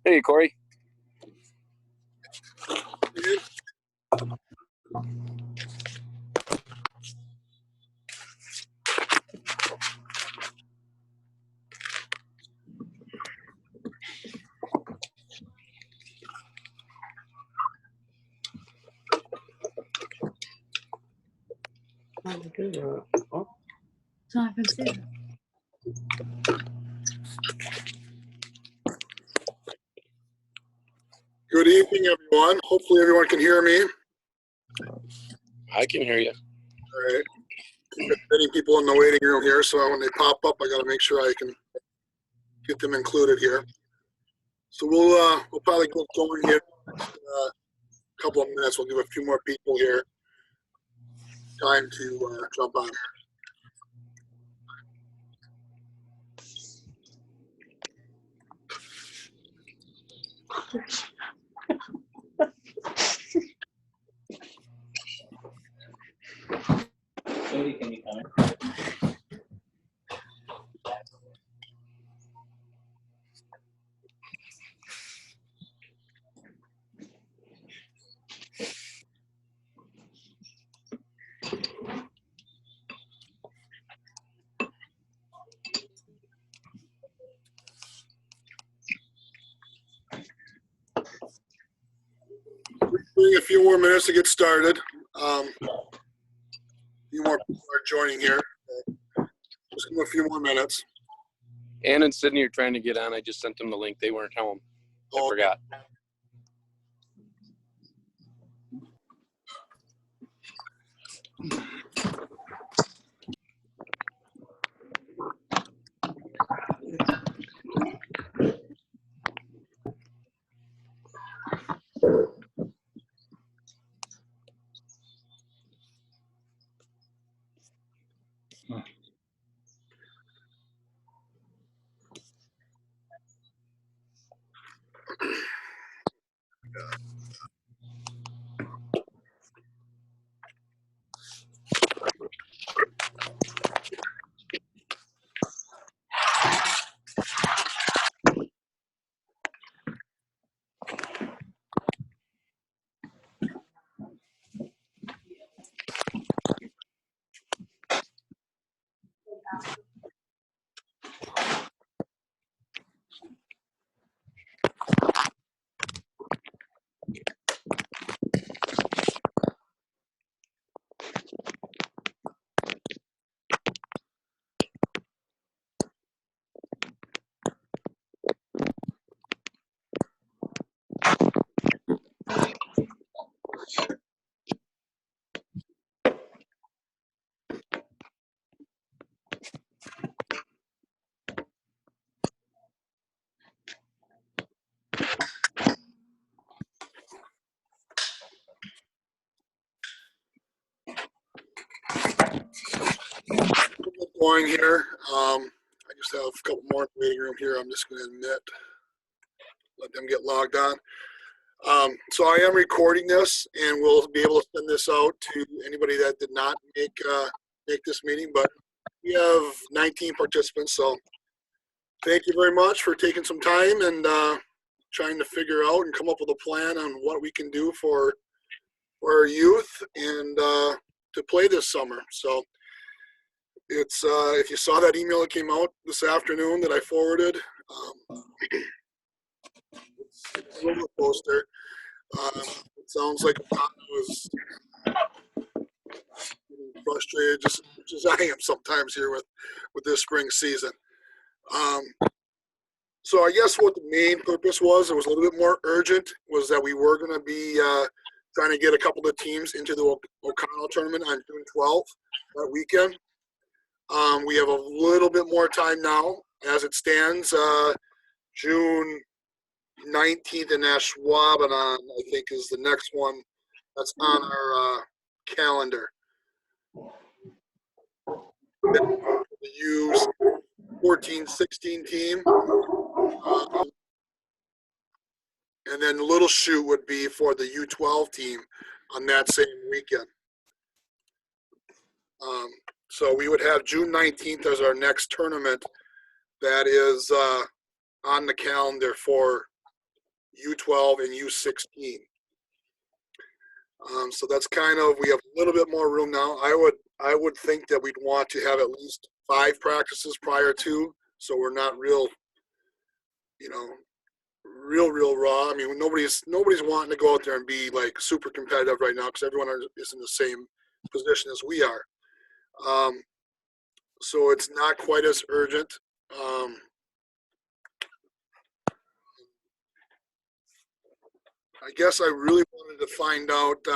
Hey, Corey. So I can see it. Good evening, everyone. Hopefully everyone can hear me. I can hear you. All right. There's many people in the waiting room here, so when they pop up, I got to make sure I can get them included here. So we'll probably get going here in a couple of minutes. We'll give a few more people here time to jump on. Cody, can you come? A few more minutes to get started. A few more people are joining here. Just give them a few more minutes. Ann and Sydney are trying to get on. I just sent them the link. They weren't home. I forgot. Going here. I just have a couple more in the waiting room here. I'm just going to admit, let them get logged on. So I am recording this, and we'll be able to send this out to anybody that did not make this meeting. But we have 19 participants, so thank you very much for taking some time and trying to figure out and come up with a plan on what we can do for our youth and to play this summer. So it's if you saw that email that came out this afternoon that I forwarded, it's a roller coaster. It sounds like Tom was frustrated, just as I am sometimes here with this spring season. So I guess what the main purpose was, it was a little bit more urgent, was that we were going to be trying to get a couple of teams into the O'Connell tournament on June 12th, that weekend. We have a little bit more time now. As it stands, June 19th in Ashwaubenon, I think, is the next one that's on our calendar. The U14-16 team. And then the little shoot would be for the U12 team on that same weekend. So we would have June 19th as our next tournament. That is on the calendar for U12 and U16. So that's kind of, we have a little bit more room now. I would think that we'd want to have at least 5 practices prior to, so we're not real, real raw. I mean, nobody's wanting to go out there and be like super competitive right now because everyone is in the same position as we are. So it's not quite as urgent. I guess I really wanted to find out,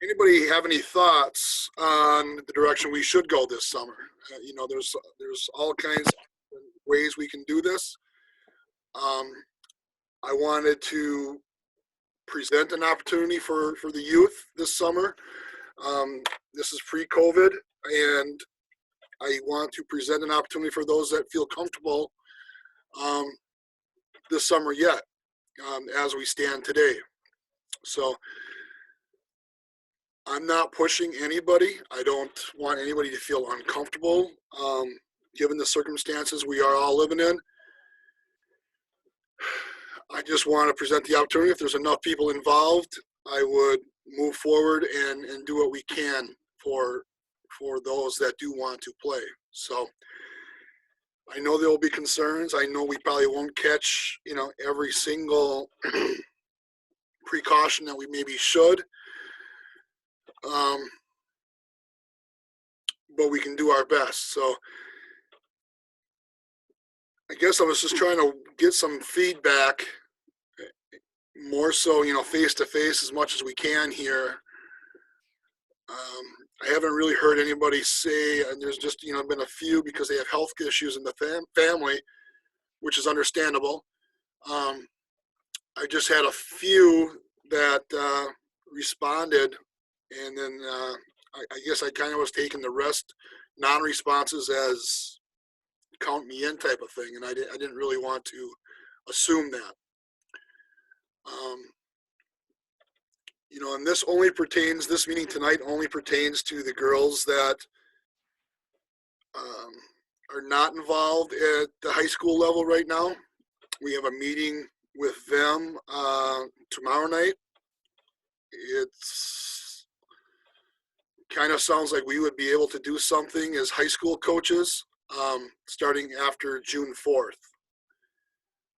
anybody have any thoughts on the direction we should go this summer? There's all kinds of ways we can do this. I wanted to present an opportunity for the youth this summer. This is pre-COVID, and I want to present an opportunity for those that feel comfortable this summer yet, as we stand today. So I'm not pushing anybody. I don't want anybody to feel uncomfortable, given the circumstances we are all living in. I just want to present the opportunity. If there's enough people involved, I would move forward and do what we can for those that do want to play. So I know there will be concerns. I know we probably won't catch, every single precaution that we maybe should. But we can do our best. So I guess I was just trying to get some feedback, more so, face to face as much as we can here. I haven't really heard anybody say, and there's just, been a few because they have health issues in the family, which is understandable. I just had a few that responded, and then I guess I kind of was taking the rest non-responses as count me in type of thing, and I didn't really want to assume that. And this meeting tonight only pertains to the girls that are not involved at the high school level right now. We have a meeting with them tomorrow night. It's kind of sounds like we would be able to do something as high school coaches starting after June 4th.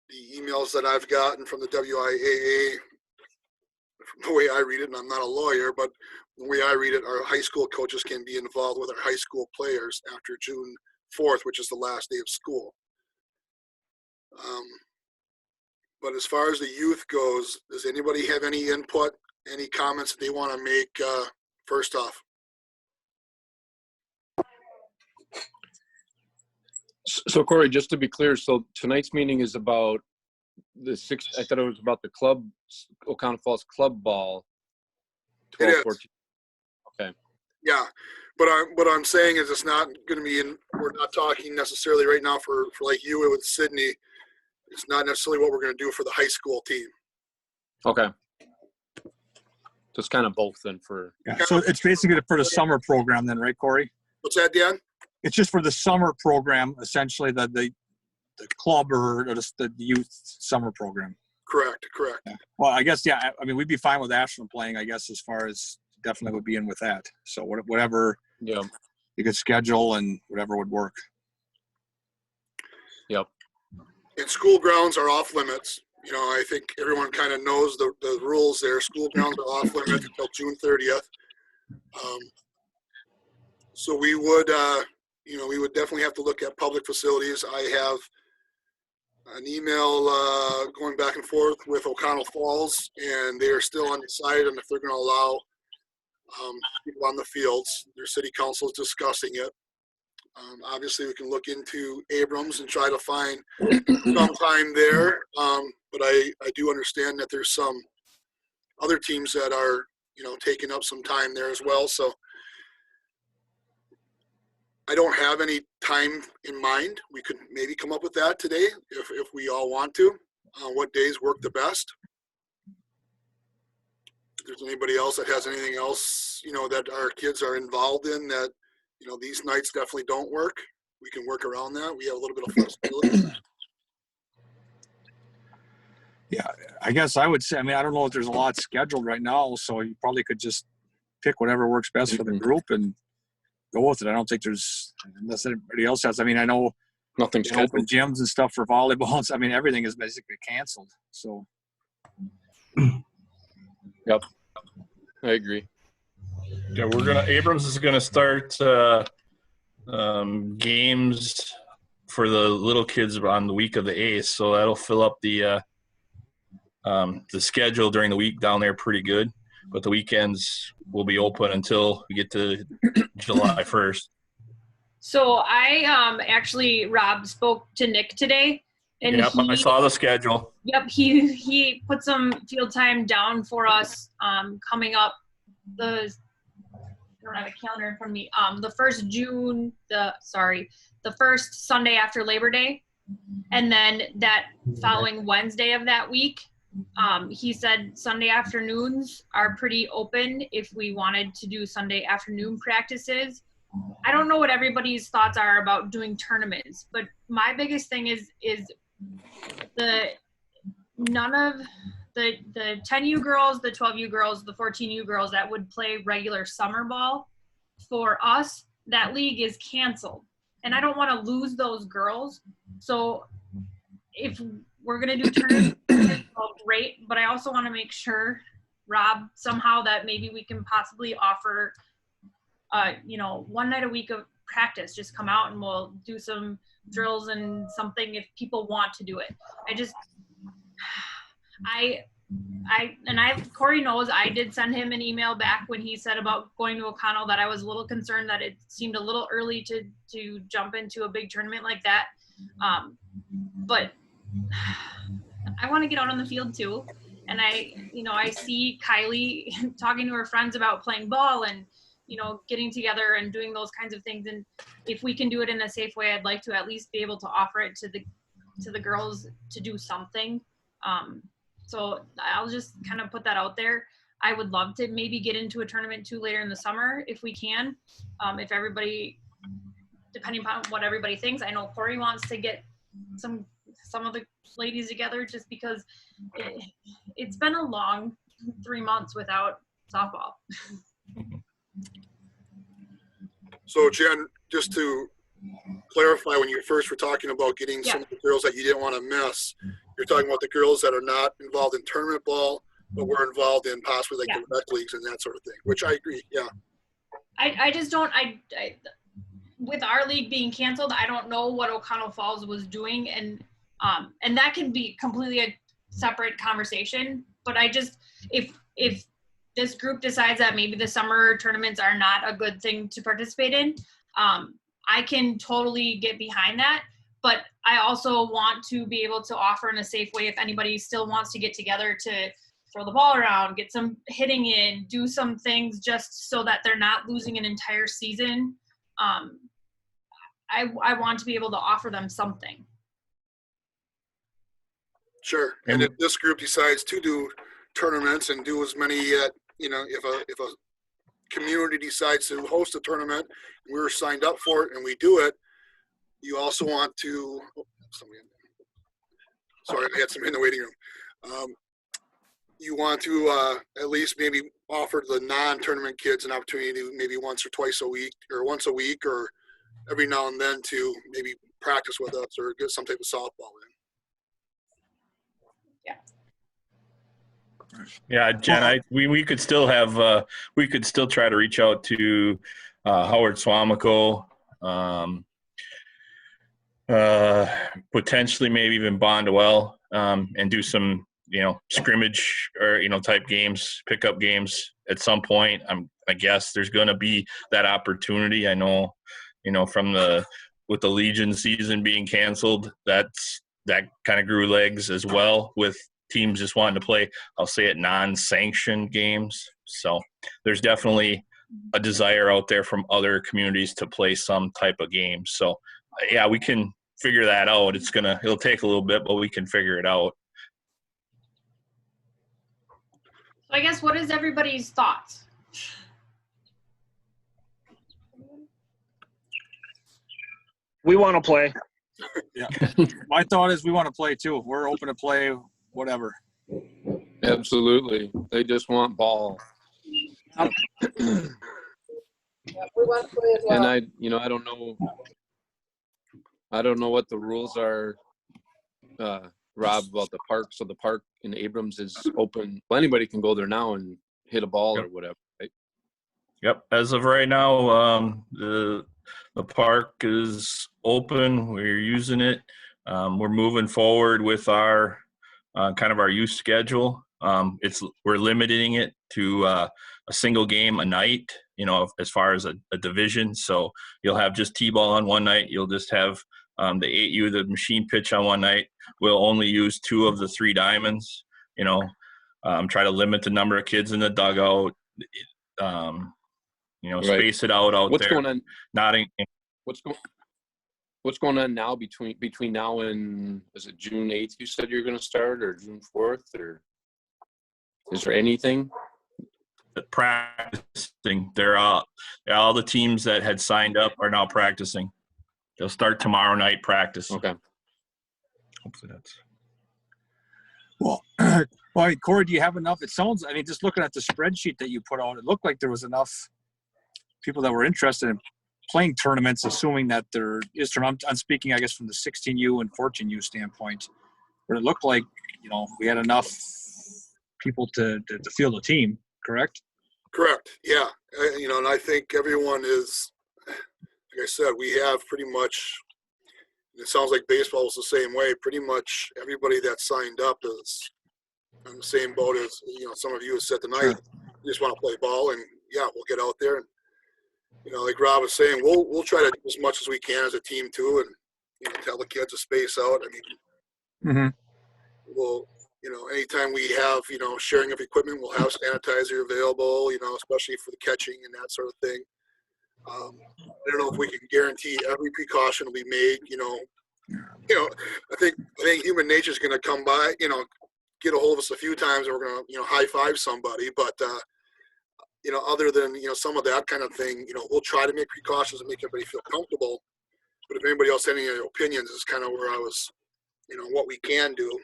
The emails that I've gotten from the WIAA, from the way I read it, and I'm not a lawyer, but the way I read it, our high school coaches can be involved with our high school players after June 4th, which is the last day of school. But as far as the youth goes, does anybody have any input, any comments that they want to make first off? So Corey, just to be clear, so tonight's meeting is about I thought it was about the club, O'Connell Falls club ball. 12, It is. 14. Okay. Yeah, but what I'm saying is it's not going to be we're not talking necessarily right now for like you with Sydney. It's not necessarily what we're going to do for the high school team. Okay. So it's kind of both then for. Yeah, so it's basically for the summer program then, right, Corey? What's that, Dan? It's just for the summer program, essentially, the club or the youth summer program. Correct. Yeah. Well, I guess, yeah, I mean, we'd be fine with Ashland playing, I guess, as far as definitely would be in with that. So whatever you could schedule and whatever would work. Yep. And school grounds are off limits. I think everyone kind of knows the rules there. School grounds are off limits until June 30th. So we would, we would definitely have to look at public facilities. I have an email going back and forth with O'Connell Falls, and they are still undecided on if they're going to allow people on the fields. Their city council is discussing it. Obviously, we can look into Abrams and try to find some time there, but I do understand that there's some other teams that are, taking up some time there as well. So I don't have any time in mind. We could maybe come up with that today if we all want to. What days work the best? If there's anybody else that has anything else, that our kids are involved in that, these nights definitely don't work, we can work around that. We have a little bit of flexibility. Yeah, I guess I would say, I mean, I don't know if there's a lot scheduled right now, so you probably could just pick whatever works best for the group and go with it. I don't think there's, unless anybody else has, I mean, I know Nothing's they open scheduled. gyms and stuff for volleyball. I mean, everything is basically canceled. So. Yep. I agree. Yeah, Abrams is gonna start games for the little kids on the week of the 8th, so that'll fill up the schedule during the week down there pretty good. But the weekends will be open until we get to July 1st. So I actually, Rob spoke to Nick today, and Yep, I saw the schedule. Yep, he put some field time down for us coming up. I don't have a calendar in front of me. The first Sunday after Labor Day, and then that following Wednesday of that week. He said Sunday afternoons are pretty open if we wanted to do Sunday afternoon practices. I don't know what everybody's thoughts are about doing tournaments, but my biggest thing is none of the 10U girls, the 12U girls, the 14U girls that would play regular summer ball, for us, that league is canceled. And I don't want to lose those girls. So if we're going to do tournaments, well, great. But I also want to make sure, Rob, somehow that maybe we can possibly offer, 1 night a week of practice. Just come out and we'll do some drills and something if people want to do it. Corey knows I did send him an email back when he said about going to O'Connell that I was a little concerned that it seemed a little early to jump into a big tournament like that. But I want to get out on the field too. And I see Kylie talking to her friends about playing ball and, getting together and doing those kinds of things. And if we can do it in a safe way, I'd like to at least be able to offer it to the girls to do something. So I'll just kind of put that out there. I would love to maybe get into a tournament too later in the summer if we can. If everybody, depending upon what everybody thinks. I know Corey wants to get some of the ladies together just because it's been a long 3 months without softball. So Jen, just to clarify, when you first were talking about getting some of the girls that you didn't want to miss, you're talking about the girls that are not involved in tournament ball, but were involved in possibly like the rec leagues and that sort of thing, which I agree. Yeah. I just don't, with our league being canceled, I don't know what O'Connell Falls was doing. And that can be completely a separate conversation, but if this group decides that maybe the summer tournaments are not a good thing to participate in, I can totally get behind that. But I also want to be able to offer in a safe way if anybody still wants to get together to throw the ball around, get some hitting in, do some things just so that they're not losing an entire season. I want to be able to offer them something. Sure. And if this group decides to do tournaments and do as many, if a community decides to host a tournament, and we're signed up for it and we do it, you also want to, sorry, I had somebody in the waiting room. You want to at least maybe offer the non-tournament kids an opportunity to maybe once or twice a week or once a week or every now and then to maybe practice with us or get some type of softball in. Yeah, Jen, we could still have we could still try to reach out to Howard Swamico, potentially maybe even Bondwell, and do some scrimmage or type games, pickup games at some point. I guess there's going to be that opportunity. I know from with the Legion season being canceled, that kind of grew legs as well with teams just wanting to play, I'll say it, non-sanctioned games. So there's definitely a desire out there from other communities to play some type of game. So yeah, we can figure that out. It'll take a little bit, but we can figure it out. So I guess what is everybody's thoughts? We want to play. Yeah. My thought is we want to play too. We're open to play whatever. Absolutely. They just want ball. Yeah, we want to play as well. And I don't know what the rules are, Rob, about the park. So the park in Abrams is open. Well, anybody can go there now and hit a ball or whatever, right? Yep. As of right now, the park is open. We're using it. We're moving forward with our kind of our youth schedule. We're limiting it to a single game a night, as far as a division. So you'll have just T-ball on one night. You'll just have the 8U, the machine pitch on one night. We'll only use 2 of the 3 diamonds, try to limit the number of kids in the dugout, Right. Space it out What's there. going on? Nodding. What's going on now between now and, is it June 8th you said you're going to start, or June 4th, or is there anything? Practicing. They're all the teams that had signed up are now practicing. They'll start tomorrow night practice. Okay. Hopefully that's. Well, Corey, do you have enough? It sounds, just looking at the spreadsheet that you put out, it looked like there was enough people that were interested in playing tournaments, assuming that there is tournament. I'm speaking, I guess, from the 16U and 14U standpoint, but it looked like, we had enough people to field a team, correct? Correct. Yeah. And I think everyone is, like I said, we have pretty much, it sounds like baseball is the same way. Pretty much everybody that signed up is on the same boat as, some of you have said tonight. Sure. You just want to play ball, and yeah, we'll get out there. And, like Rob was saying, we'll try to do as much as we can as a team too. And, tell the kids to space out. We'll, anytime we have, sharing of equipment, we'll have sanitizer available, especially for the catching and that sort of thing. I don't know if we can guarantee every precaution will be made, I think human nature is going to come by, get a hold of us a few times and we're going to, high five somebody. But, other than, some of that kind of thing, we'll try to make precautions and make everybody feel comfortable. But if anybody else has any opinions, is kind of where I was, what we can do.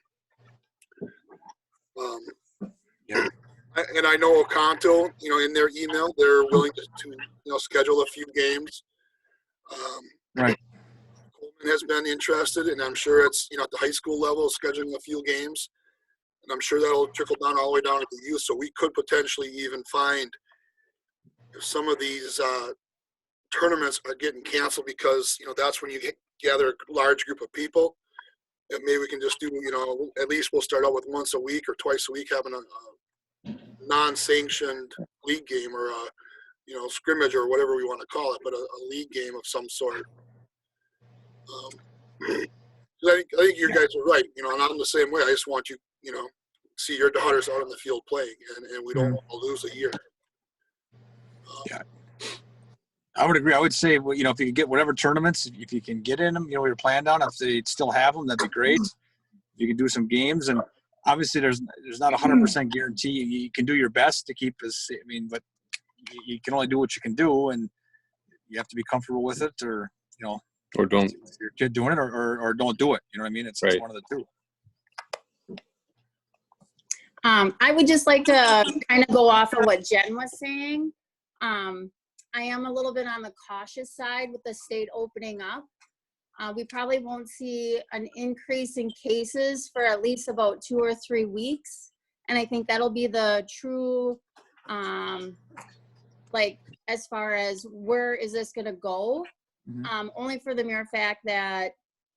And I know Oconto, in their email, they're willing to schedule a few games. Right. Coleman has been interested, and I'm sure it's, at the high school level, scheduling a few games. And I'm sure that'll trickle down all the way down to the youth. So we could potentially even find if some of these tournaments are getting canceled because, that's when you gather a large group of people. And maybe we can just do, at least we'll start out with once a week or twice a week having a non-sanctioned league game or a, scrimmage or whatever we want to call it, but a league game of some sort. I think you guys are right, and I'm the same way. I just want you, see your daughters out in the field playing, and we don't want to lose a year. Yeah. I would agree. I would say, if you can get whatever tournaments, if you can get in them, you're planned on, if they still have them, that'd be great. If you can do some games, and obviously there's not 100% guarantee. You can do your best to keep us, but you can only do what you can do, and you have to be comfortable with it, or don't. your kid doing it, or don't do it. You know what I mean? It's Right. one of the two. I would just like to kind of go off of what Jen was saying. I am a little bit on the cautious side with the state opening up. We probably won't see an increase in cases for at least about 2 or 3 weeks. And I think that'll be the true, as far as where is this going to go? Only for the mere fact that,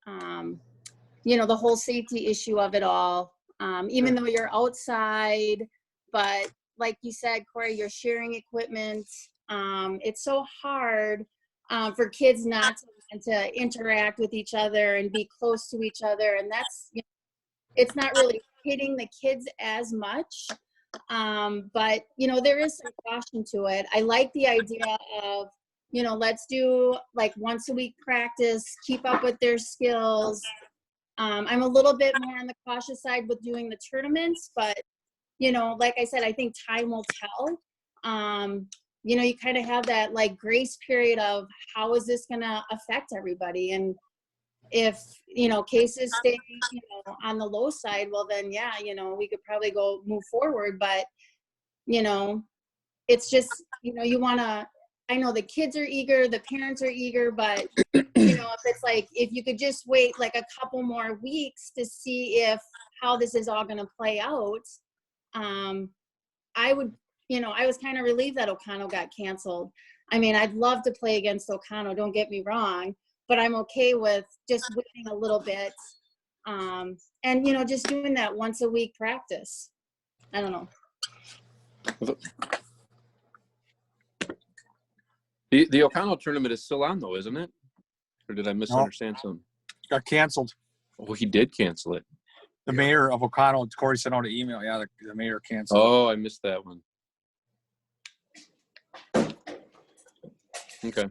the whole safety issue of it all, even though you're outside, but like you said, Corey, you're sharing equipment. It's so hard for kids not to interact with each other and be close to each other. And that's, it's not really hitting the kids as much. But, there is some caution to it. I like the idea of, let's do like once a week practice, keep up with their skills. I'm a little bit more on the cautious side with doing the tournaments, but, like I said, I think time will tell. You kind of have that like grace period of how is this going to affect everybody? And, if, cases stay, on the low side, well then, yeah, we could probably move forward. But, it's just, you want to, I know the kids are eager, the parents are eager, but, if it's like, if you could just wait like a couple more weeks to see how this is all going to play out, I would, I was kind of relieved that O'Connell got canceled. I mean, I'd love to play against O'Connell, don't get me wrong, but I'm okay with just waiting a little bit. And, just doing that once a week practice. I don't know. The O'Connell tournament is still on though, isn't it? Or did I misunderstand something? Got canceled. Oh, he did cancel it. The mayor of O'Connell, Corey sent out an email. Yeah, the mayor canceled. Oh, I missed that one. Okay.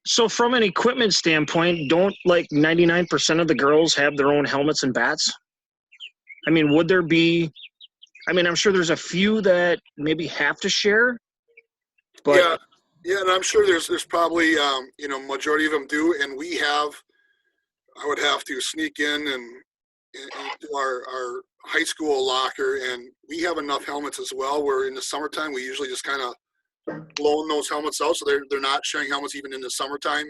So from an equipment standpoint, don't like 99% of the girls have their own helmets and bats? I mean, would there be, I'm sure there's a few that maybe have to share, but yeah, and I'm sure there's probably, majority of them do, and I would have to sneak in and into our high school locker, and we have enough helmets as well, where in the summertime, we usually just kind of loan those helmets out, so they're not sharing helmets even in the summertime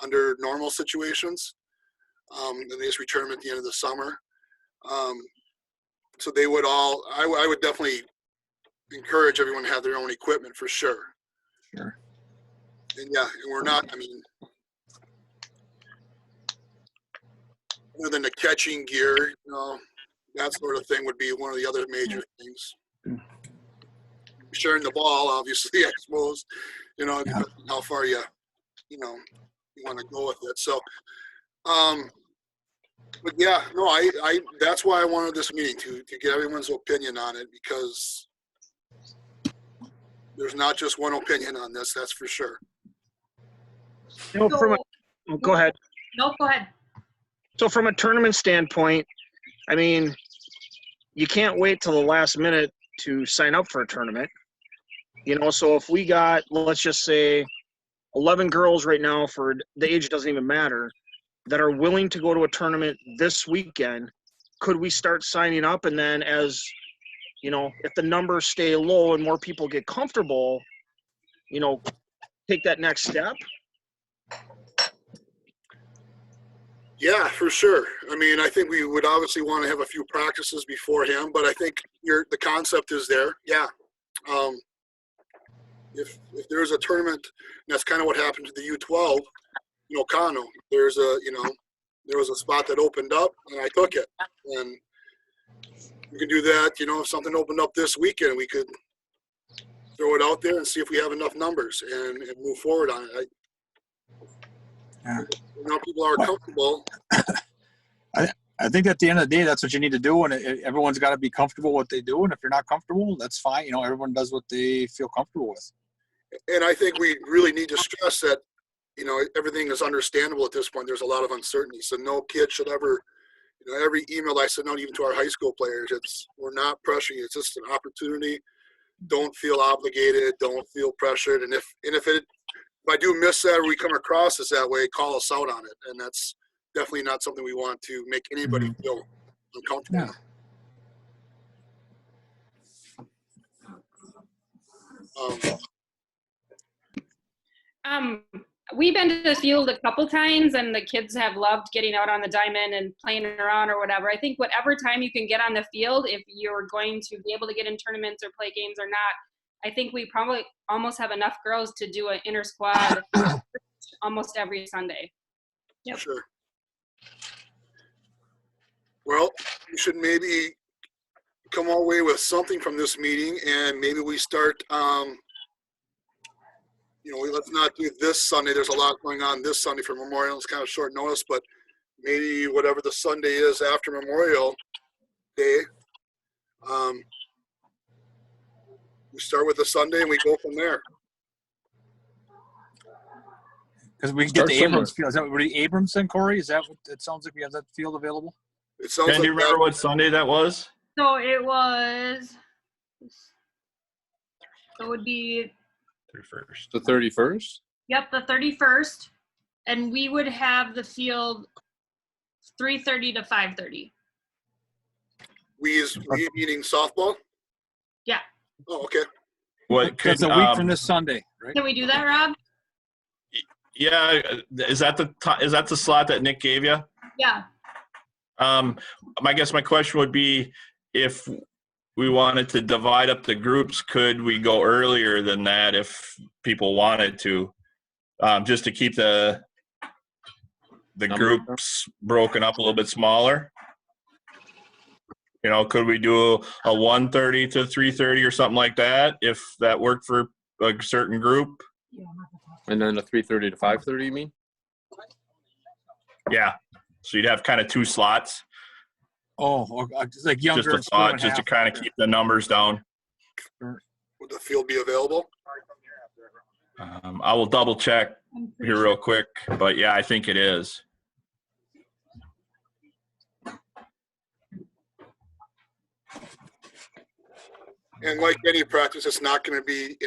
under normal situations. And they just return them at the end of the summer. So they would all, I would definitely encourage everyone to have their own equipment for sure. Sure. And yeah, and we're not, other than the catching gear, that sort of thing would be one of the other major things. Sharing the ball, obviously, I suppose, depending on how far you want to go with it. So, but yeah, no, I that's why I wanted this meeting to get everyone's opinion on it, because there's not just one opinion on this, that's for sure. Go ahead. No, go ahead. So from a tournament standpoint, you can't wait till the last minute to sign up for a tournament. So if we got, let's just say 11 girls right now, for the age doesn't even matter, that are willing to go to a tournament this weekend, could we start signing up? And then as, if the numbers stay low and more people get comfortable, take that next step? Yeah, for sure. I think we would obviously want to have a few practices beforehand, but I think the concept is there. Yeah. If there's a tournament, and that's kind of what happened to the U12, Kano, there was a spot that opened up and I took it, and we could do that. If something opened up this weekend, we could throw it out there and see if we have enough numbers and move forward on it. People are comfortable. I think at the end of the day, that's what you need to do, and everyone's got to be comfortable with what they do. And if you're not comfortable, that's fine. Everyone does what they feel comfortable with. And I think we really need to stress that, everything is understandable at this point. There's a lot of uncertainty, so no kid should ever, every email I send out, even to our high school players, we're not pressuring you. It's just an opportunity. Don't feel obligated. Don't feel pressured. And if I do miss that, or we come across as that way, call us out on it. And that's definitely not something we want to make anybody feel uncomfortable. We've been to the field a couple times, and the kids have loved getting out on the diamond and playing around or whatever. I think whatever time you can get on the field, if you're going to be able to get in tournaments or play games or not, I think we probably almost have enough girls to do an inter squad almost every Sunday. Yep. Sure. Well, we should maybe come away with something from this meeting, and maybe we start, let's not do this Sunday. There's a lot going on this Sunday for Memorial. It's kind of short notice, but maybe whatever the Sunday is after Memorial Day, we start with the Sunday and we go from there. Because we can get the Abrams field. Is that what Abrams and Corey? Is that what it sounds like we have that field available? It sounds do you remember what Sunday that was? So it would be 31st. The 31st? Yep, the 31st. And we would have the field 3:30 to 5:30. We meaning softball? Yeah. Oh, okay. What could That's a week from this Sunday, right? Can we do that, Rob? Yeah, is that the slot that Nick gave you? Yeah. I guess my question would be, if we wanted to divide up the groups, could we go earlier than that if people wanted to, just to keep the groups broken up a little bit smaller? You know, could we do a 1:30 to 3:30 or something like that if that worked for a certain group? And then a 3:30 to 5:30, you mean? Yeah. So you'd have kind of two slots. Oh, or just like younger. Just a and school thought, and just to half. kind of keep the numbers down. Would the field be available? I will double check here real quick, but yeah, I think it is. And like any practice, it's not going to be,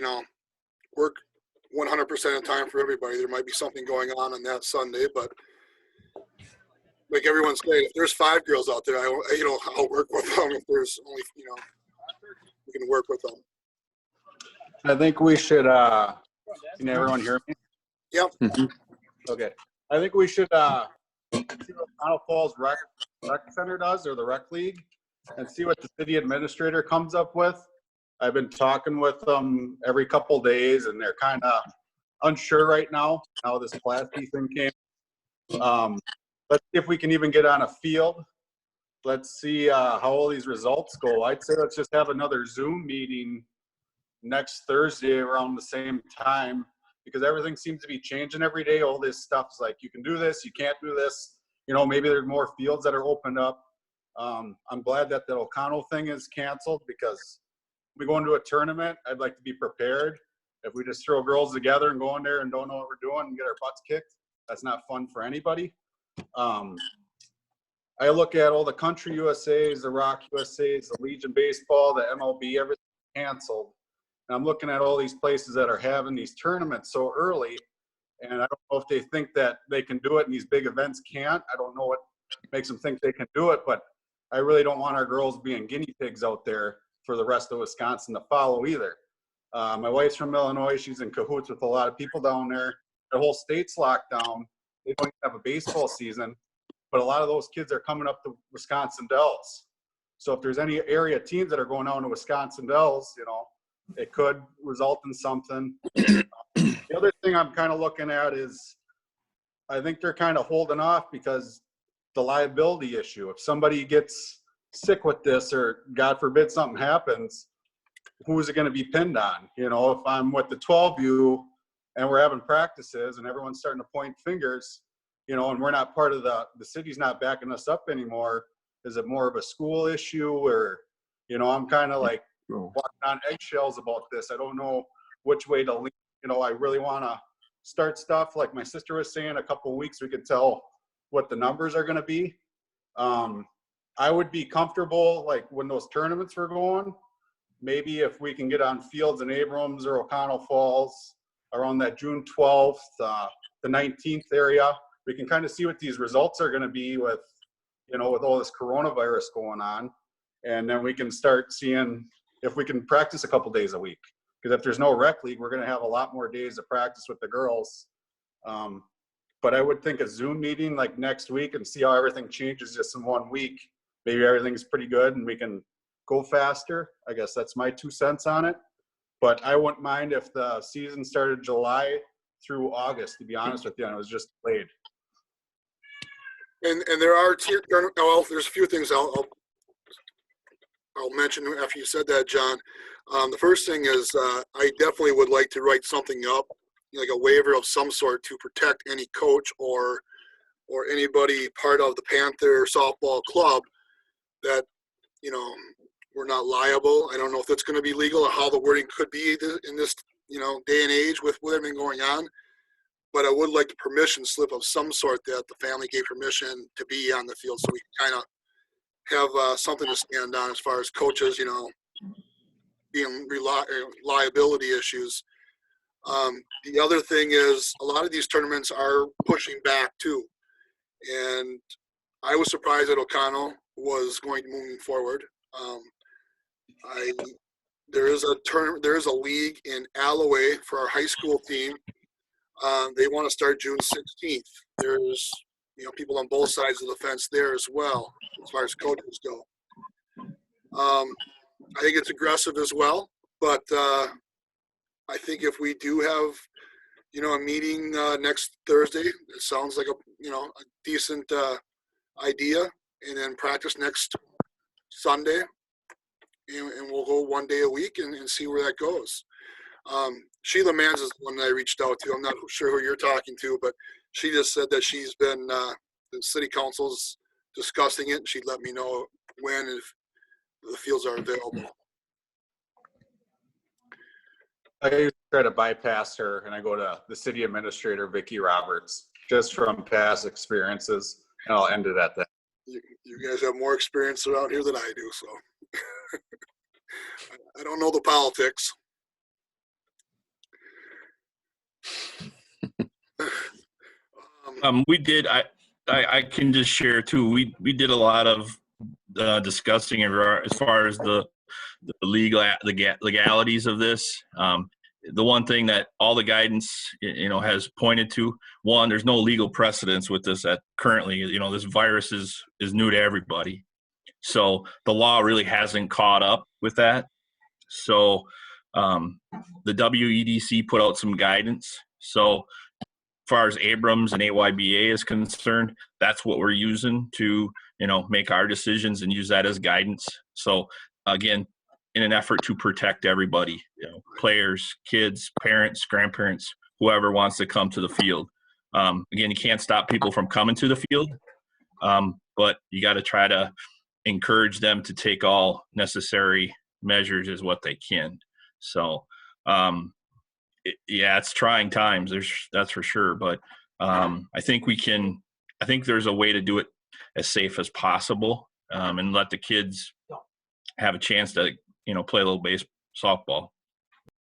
work 100% of the time for everybody. There might be something going on that Sunday, but like everyone's saying, if there's 5 girls out there, I'll work with them. If there's only, we can work with them. I think we should, can everyone hear me? Yep. Okay. I think we should see what Connell Falls Rec Center does, or the Rec League, and see what the city administrator comes up with. I've been talking with them every couple days, and they're kind of unsure right now how this Plasky thing came. Let's see if we can even get on a field. Let's see how all these results go. I'd say let's just have another Zoom meeting next Thursday around the same time, because everything seems to be changing every day. All this stuff's like, you can do this, you can't do this. Maybe there's more fields that are opened up. I'm glad that the O'Connell thing is canceled, because we go into a tournament, I'd like to be prepared. If we just throw girls together and go in there and don't know what we're doing and get our butts kicked, that's not fun for anybody. I look at all the Country USAs, the Rock USAs, the Legion Baseball, the MLB, everything canceled. And I'm looking at all these places that are having these tournaments so early, and I don't know if they think that they can do it and these big events can't. I don't know what makes them think they can do it, but I really don't want our girls being guinea pigs out there for the rest of Wisconsin to follow either. My wife's from Illinois. She's in cahoots with a lot of people down there. The whole state's locked down. They don't have a baseball season, but a lot of those kids are coming up to Wisconsin Dells. So if there's any area teams that are going down to Wisconsin Dells, it could result in something. The other thing I'm kind of looking at is, I think they're kind of holding off because the liability issue. If somebody gets sick with this, or God forbid something happens, who is it going to be pinned on? If I'm with the 12U and we're having practices and everyone's starting to point fingers, and we're not part of the city's not backing us up anymore, is it more of a school issue? Or, I'm kind of like walking on eggshells about this. I don't know which way to lean. I really want to start stuff. Like my sister was saying, a couple of weeks we could tell what the numbers are going to be. I would be comfortable, like when those tournaments were going, maybe if we can get on fields in Abrams or O'Connell Falls around that June 12th, the 19th area, we can kind of see what these results are going to be with, with all this coronavirus going on. And then we can start seeing if we can practice a couple days a week. Because if there's no rec league, we're going to have a lot more days of practice with the girls. But I would think a Zoom meeting like next week and see how everything changes just in 1 week. Maybe everything's pretty good and we can go faster. I guess that's my 2 cents on it. But I wouldn't mind if the season started July through August, to be honest with you, and it was just delayed. And there are there's a few things I'll mention after you said that, John. The first thing is I definitely would like to write something up, like a waiver of some sort, to protect any coach or anybody part of the Panther softball club that, we're not liable. I don't know if that's going to be legal or how the wording could be in this, day and age with everything going on. But I would like a permission slip of some sort that the family gave permission to be on the field, so we kind of have something to stand on as far as coaches, being liability issues. The other thing is a lot of these tournaments are pushing back too. And I was surprised that O'Connell was going to moving forward. There is a league in Alloway for our high school team. They want to start June 16th. There's people on both sides of the fence there as well, as far as coaches go. I think it's aggressive as well, but I think if we do have a meeting next Thursday, it sounds like a decent idea, and then practice next Sunday, and we'll go 1 day a week and see where that goes. Sheila Mans is the one that I reached out to. I'm not sure who you're talking to, but she just said that she's been the city council's discussing it, and she'd let me know when, if the fields are available. I try to bypass her and I go to the city administrator, Vicki Roberts, just from past experiences, and I'll end it at that. You guys have more experience around here than I do, so I don't know the politics. We did. I can just share too. We did a lot of discussing as far as the legalities of this. The one thing that all the guidance has pointed to, one, there's no legal precedence with this currently. This virus is new to everybody, so the law really hasn't caught up with that. So the WEDC put out some guidance. So as far as Abrams and AYBA is concerned, that's what we're using to make our decisions and use that as guidance. So again, in an effort to protect everybody, players, kids, parents, grandparents, whoever wants to come to the field. Again, you can't stop people from coming to the field, but you got to try to encourage them to take all necessary measures as what they can. So, it's trying times. That's for sure. But I think there's a way to do it as safe as possible, and let the kids have a chance to play a little softball.